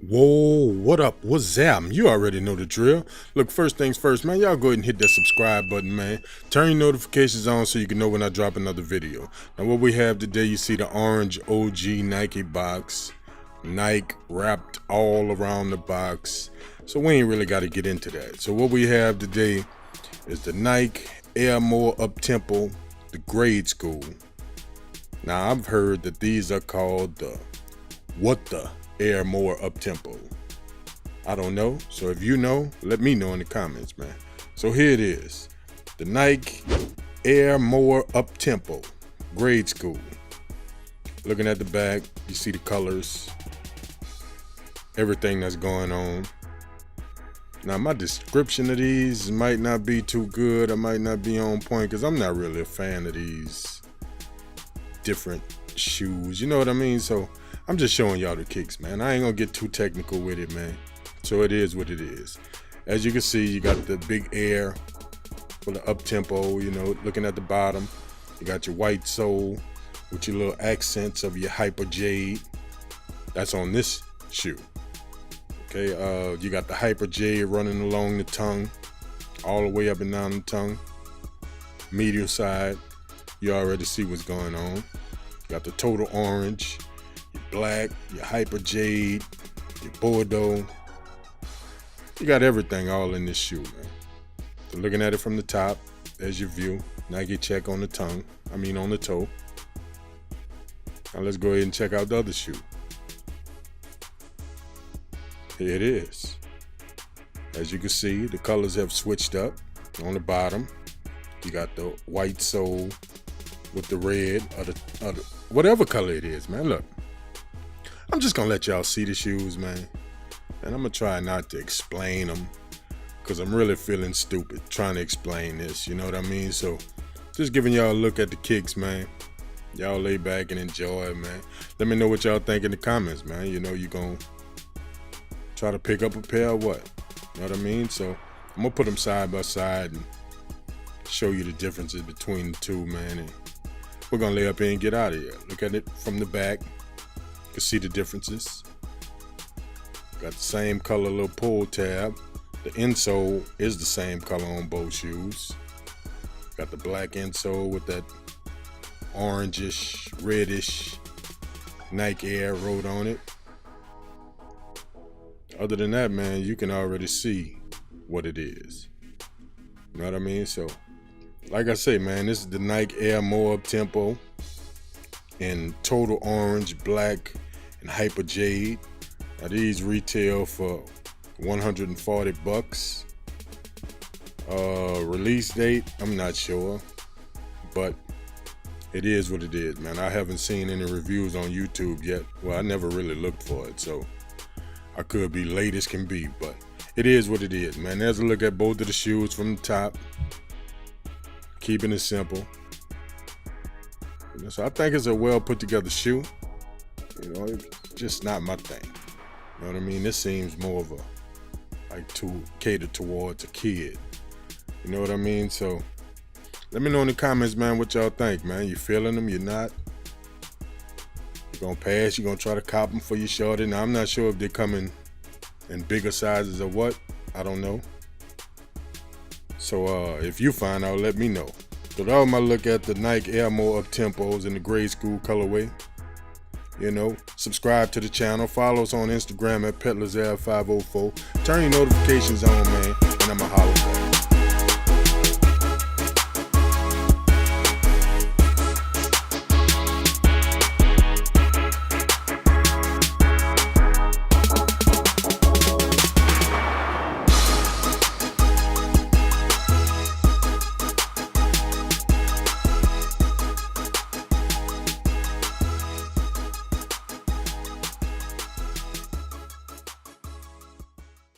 Whoa, what up? What's that? You already know the drill. Look, first things first, man, y'all go ahead and hit that subscribe button, man. Turn your notifications on so you can know when I drop another video. Now, what we have today, you see the orange OG Nike box. Nike wrapped all around the box. So we ain't really got to get into that. So what we have today is the Nike Air More Uptempo, the grade school. Now, I've heard that these are called the Air More Uptempo. I don't know, so if you know, let me know in the comments, man. So here it is, the Nike Air More Uptempo grade school. Looking at the back, you see the colors, everything that's going on. Now, my description of these might not be too good, I might not be on point, because I'm not really a fan of these different shoes, you know what I mean? So I'm just showing y'all the kicks, man. I ain't gonna get too technical with it, man. So it is what it is. As you can see, you got the big Air for the Uptempo, you know, looking at the bottom. You got your white sole with your little accents of your hyper jade. That's on this shoe. Okay, you got the hyper jade running along the tongue, all the way up and down the tongue. Medial side, you already see what's going on. Got the total orange, your black, your hyper jade, your Bordeaux. You got everything all in this shoe, man. So looking at it from the top, there's your view. Nike check on the tongue, on the toe. Now let's go ahead and check out the other shoe. Here it is. As you can see, the colors have switched up. On the bottom, you got the white sole with the red, or the whatever color it is, man. Look, I'm just gonna let y'all see the shoes, man. And I'm gonna try not to explain them, because I'm really feeling stupid trying to explain this, you know what I mean? So just giving y'all a look at the kicks, man. Y'all lay back and enjoy, man. Let me know what y'all think in the comments, man. You know, you gonna try to pick up a pair or what? You know what I mean? So I'm gonna put them side by side and show you the differences between the two, man. And we're gonna lay up here and get out of here. Look at it from the back. You can see the differences. Got the same color little pull tab. The insole is the same color on both shoes. Got the black insole with that orangish, reddish Nike Air wrote on it. Other than that, man, you can already see what it is. You know what I mean? So, like I say, man, this is the Nike Air More Uptempo in total orange, black, and hyper jade. Now these retail for 140 bucks. Release date, I'm not sure, but it is what it is, man. I haven't seen any reviews on YouTube yet. Well, I never really looked for it, so I could be late as can be, but it is what it is, man. There's a look at both of the shoes from the top. Keeping it simple. So I think it's a well put together shoe. You know, it's just not my thing. You know what I mean? This seems more of a, like, to cater towards a kid. You know what I mean? So let me know in the comments, man, what y'all think, man. You feeling them? You're not? You're gonna pass? You're gonna try to cop them for your shorty? Now, I'm not sure if they're coming in bigger sizes or what. I don't know. So if you find out, let me know. So that was my look at the Nike Air More Uptempos in the grade school colorway. You know, subscribe to the channel. Follow us on Instagram at PetlerZab504. Turn your notifications on, man, and I'ma holler.